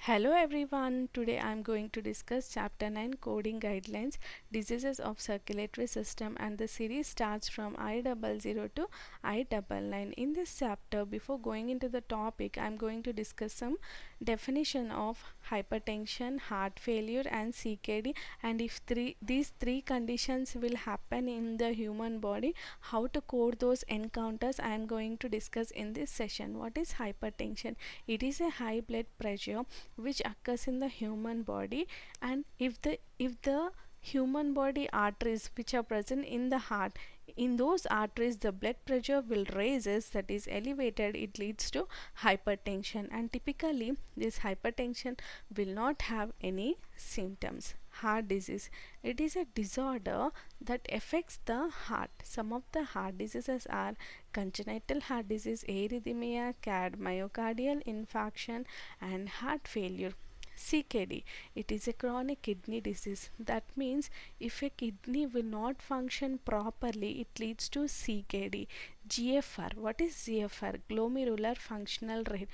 Hello everyone, today I am going to discuss chapter 9 coding guidelines, diseases of circulatory system, and the series starts from I00 to I99. In this chapter, before going into the topic, I am going to discuss some definition of hypertension, heart failure and CKD, and if these three conditions will happen in the human body, how to code those encounters I am going to discuss in this session. What is hypertension? It is a high blood pressure which occurs in the human body, and if the human body arteries which are present in the heart, in those arteries the blood pressure will raises, that is elevated, it leads to hypertension. And typically this hypertension will not have any symptoms. Heart disease, it is a disorder that affects the heart. Some of the heart diseases are congenital heart disease, arrhythmia, CAD, myocardial infarction and heart failure. CKD, it is a chronic kidney disease. That means if a kidney will not function properly, it leads to CKD. GFR, what is GFR? Glomerular functional rate.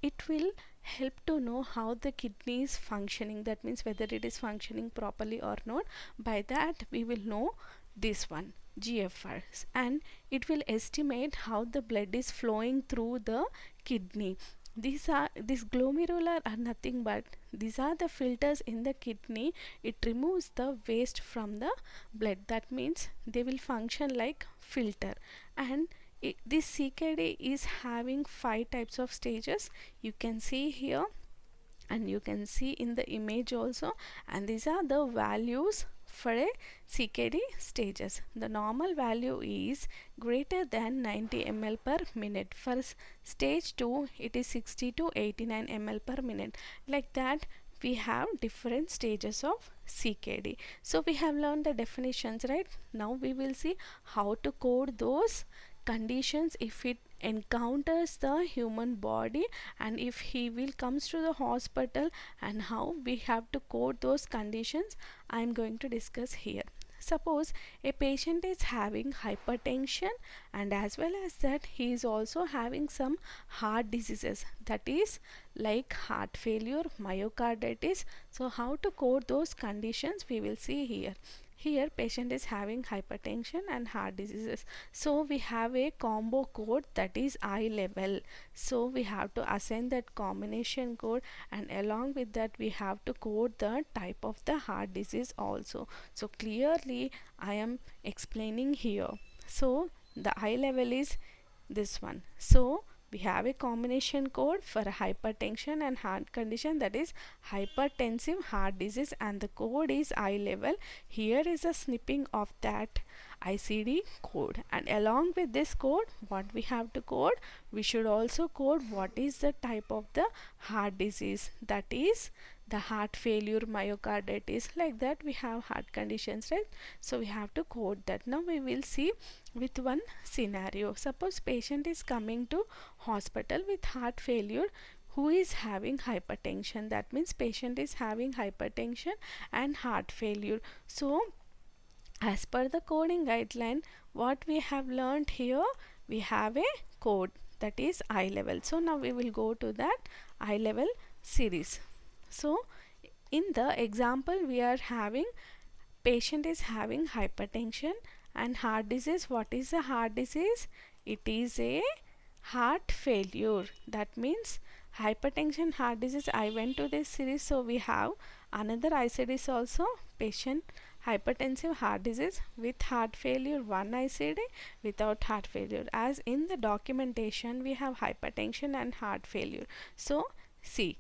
It will help to know how the kidney is functioning, that means whether it is functioning properly or not. By that we will know this one, GFR, and it will estimate how the blood is flowing through the kidney. These glomerular are nothing but these are the filters in the kidney. It removes the waste from the blood, that means they will function like filter. And this CKD is having 5 types of stages, you can see here and you can see in the image also, and these are the values for a CKD stages. The normal value is greater than 90 ml per minute. For stage 2 it is 60 to 89 ml per minute. Like that we have different stages of CKD. So we have learned the definitions, right? Now we will see how to code those conditions if it encounters the human body, and if he will comes to the hospital, and how we have to code those conditions I am going to discuss here. Suppose a patient is having hypertension, and as well as that he is also having some heart diseases, that is like heart failure, myocarditis. So how to code those conditions we will see here. Here patient is having hypertension and heart diseases, so we have a combo code, that is I level. So we have to assign that combination code, and along with that we have to code the type of the heart disease also. So clearly I am explaining here. So the I level is this one. So we have a combination code for hypertension and heart condition, that is hypertensive heart disease, and the code is I level. Here is a snipping of that ICD code, and along with this code what we have to code, we should also code what is the type of the heart disease, that is the heart failure, myocarditis. Like that we have heart conditions, right? So we have to code that. Now we will see with one scenario. Suppose patient is coming to hospital with heart failure who is having hypertension, that means patient is having hypertension and heart failure. So as per the coding guideline, what we have learned here, we have a code, that is I level. So now we will go to that I level series. So in the example we are having patient is having hypertension and heart disease. What is a heart disease? It is a heart failure. That means hypertension, heart disease, I went to this series. So we have another ICDs also, patient hypertensive heart disease with heart failure, one ICD, without heart failure. As in the documentation we have hypertension and heart failure. So see,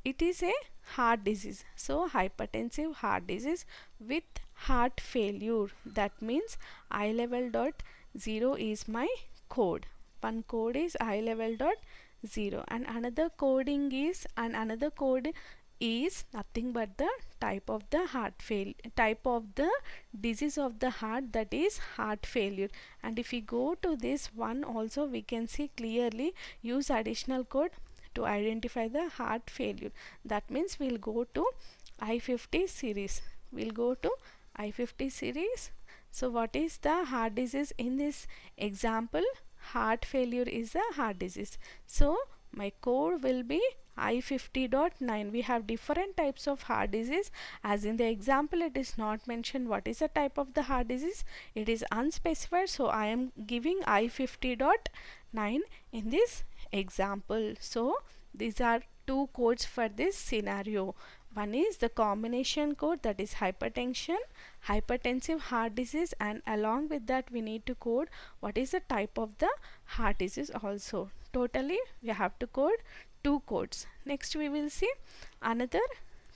it is a heart disease, so hypertensive heart disease with heart failure. That means I level dot 0 is my code. One code is I level dot 0, and another coding is, and another code is nothing but the type of the type of the disease of the heart, that is heart failure. And if we go to this one also, we can see clearly, use additional code to identify the heart failure. That means we'll go to I50 series. We'll go to I50 series. So what is the heart disease in this example? Heart failure is a heart disease. So my code will be I50.9. We have different types of heart disease. As in the example, it is not mentioned what is the type of the heart disease. It is unspecified. So I am giving I50.9 in this example. So these are two codes for this scenario. One is the combination code, that is hypertension, hypertensive heart disease, and along with that we need to code what is the type of the heart disease also. Totally we have to code two codes. Next we will see another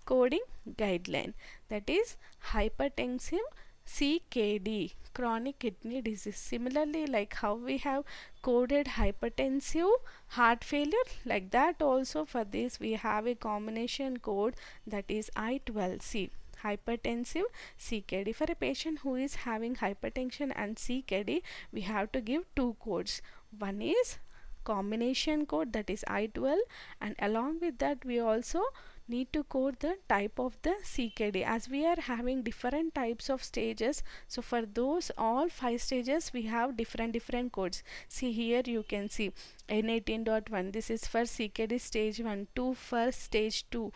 coding guideline, that is hypertensive CKD, chronic kidney disease. Similarly, like how we have coded hypertensive heart failure, like that also for this we have a combination code, that is I12C, hypertensive CKD. For a patient who is having hypertension and CKD, we have to give two codes. One is combination code, that is I12, and along with that we also need to code the type of the CKD, as we are having different types of stages. So for those all 5 stages we have different codes. See here you can see N18.1, this is for CKD stage 1, 2 for stage 2,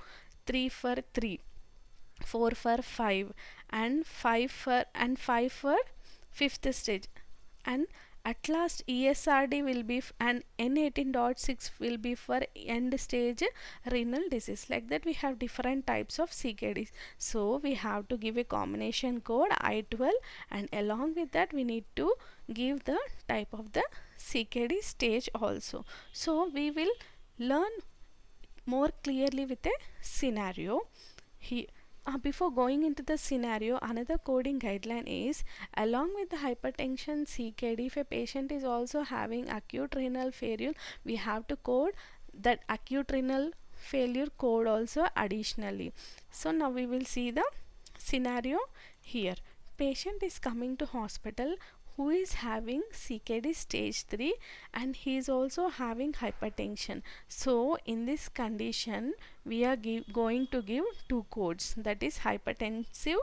3 for 3, 4 for 5, and 5 for fifth stage. And at last ESRD will be and N18.6 will be for end stage renal disease. Like that we have different types of CKDs. So we have to give a combination code I12, and along with that we need to give the type of the CKD stage also. So we will learn more clearly with a scenario. Before going into the scenario, another coding guideline is, along with the hypertension CKD, if a patient is also having acute renal failure, we have to code that acute renal failure code also additionally. So now we will see the scenario here. Patient is coming to hospital who is having CKD stage 3 and he is also having hypertension. So in this condition we are going to give two codes, that is hypertensive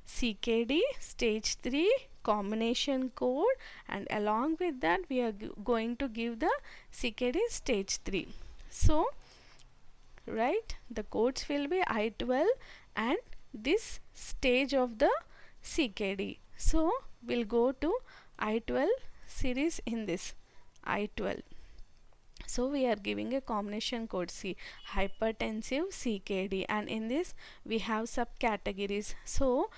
CKD stage 3 combination code, and along with that we are going to give the CKD stage 3. So right, the codes will be I12 and this stage of the CKD. So we'll go to I12 series in this I12. So we are giving a combination code C, hypertensive CKD, and in this we have subcategories. So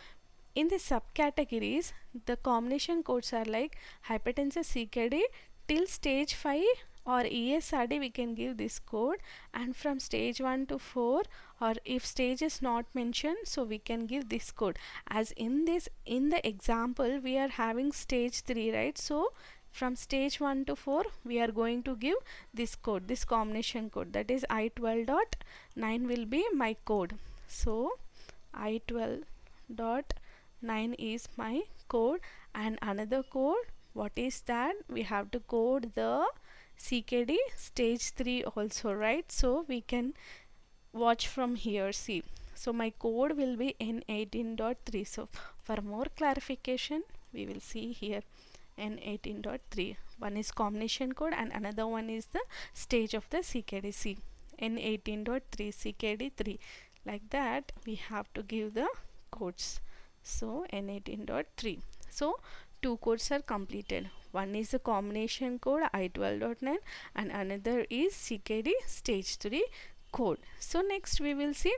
in the subcategories the combination codes are like hypertensive CKD till stage 5 or ESRD we can give this code, and from stage 1 to 4, or if stage is not mentioned so we can give this code. As in the example we are having stage 3, right? So from stage 1 to 4 we are going to give this code, this combination code, that is I12.9 will be my code. So I12.9 is my code, and another code, what is that? We have to code the CKD stage 3 also, right? So we can watch from here, see. So my code will be N18.3. So for more clarification we will see here N18.3. One is combination code and another one is the stage of the CKD. C, N18.3 CKD 3. Like that we have to give the codes. So N18.3. So two codes are completed. One is the combination code I12.9 and another is CKD stage 3 code. So next we will see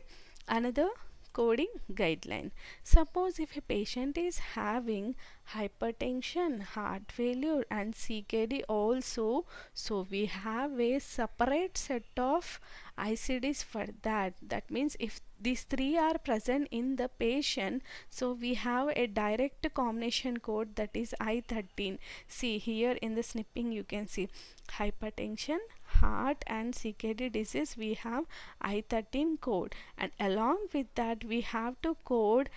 another coding guideline. Suppose if a patient is having hypertension, heart failure and CKD also, so we have a separate set of ICDs for that. That means if these three are present in the patient, so we have a direct combination code, that is I13. See here in the snipping you can see hypertension, heart and CKD disease, we have I13 code, and along with that we have to code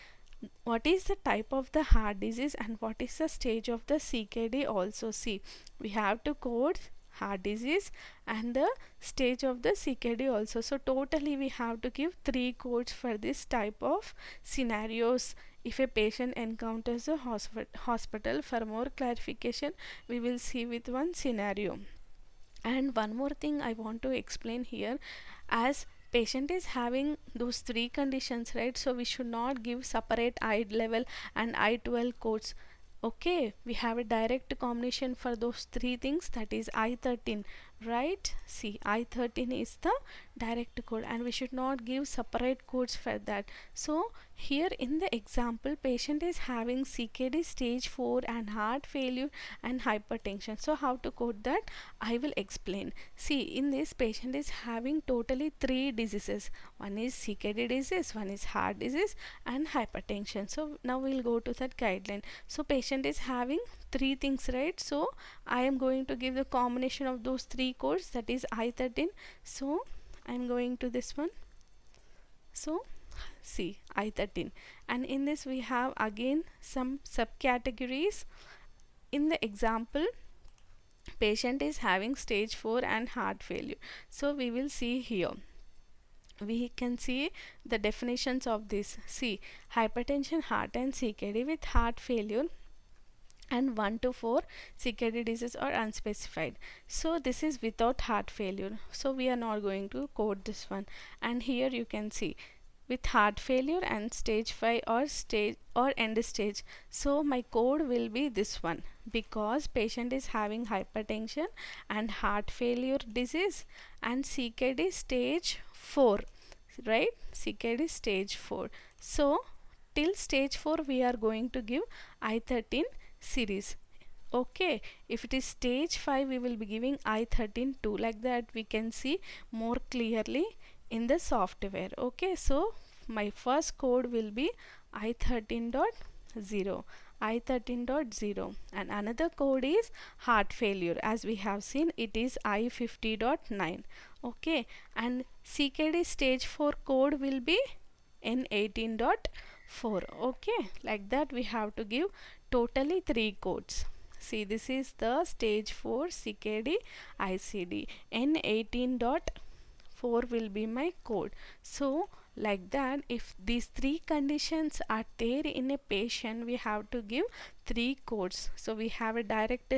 what is the type of the heart disease and what is the stage of the CKD also. See, we have to code heart disease and the stage of the CKD also. So totally we have to give 3 codes for this type of scenarios if a patient encounters a hospital. For more clarification we will see with one scenario. And one more thing I want to explain here, as patient is having those three conditions, right? So we should not give separate I11 and I12 codes. Okay, we have a direct combination for those three things, that is I13, right? See, I13 is the direct code and we should not give separate codes for that. So here in the example, patient is having CKD stage 4 and heart failure and hypertension. So how to code that, I will explain. See, in this patient is having totally three diseases. One is CKD disease, one is heart disease and hypertension. So now we'll go to that guideline. So patient is having three things, right? So I am going to give the combination of those three codes, that is I13. So I'm going to this one. So see, I13, and in this we have again some subcategories. In the example, patient is having stage 4 and heart failure. So we will see here, we can see the definitions of this. See, hypertension, heart and CKD with heart failure, and 1 to 4 CKD disease are unspecified. So this is without heart failure, so we are not going to code this one. And here you can see with heart failure and stage 5 or stage or end stage. So my code will be this one, because patient is having hypertension and heart failure disease and CKD stage 4, right? CKD stage 4. So till stage 4 we are going to give I13 series. Okay, if it is stage 5 we will be giving I13 2, like that we can see more clearly in the software. Okay, so my first code will be I13.0, I13.0, and another code is heart failure. As we have seen, it is I50.9. Okay, and CKD stage 4 code will be N18.4. Okay, like that we have to give totally three codes. See, this is the stage 4 CKD ICD. N18.4 will be my code. So like that, if these three conditions are there in a patient, we have to give three codes. So we have a direct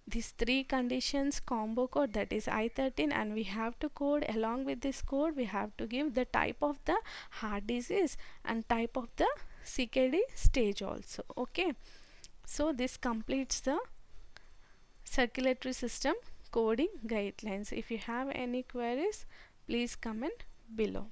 these three conditions combo code, that is I13, and we have to code along with this code, we have to give the type of the heart disease and type of the CKD stage also. Okay, so this completes the circulatory system coding guidelines. If you have any queries, please comment below.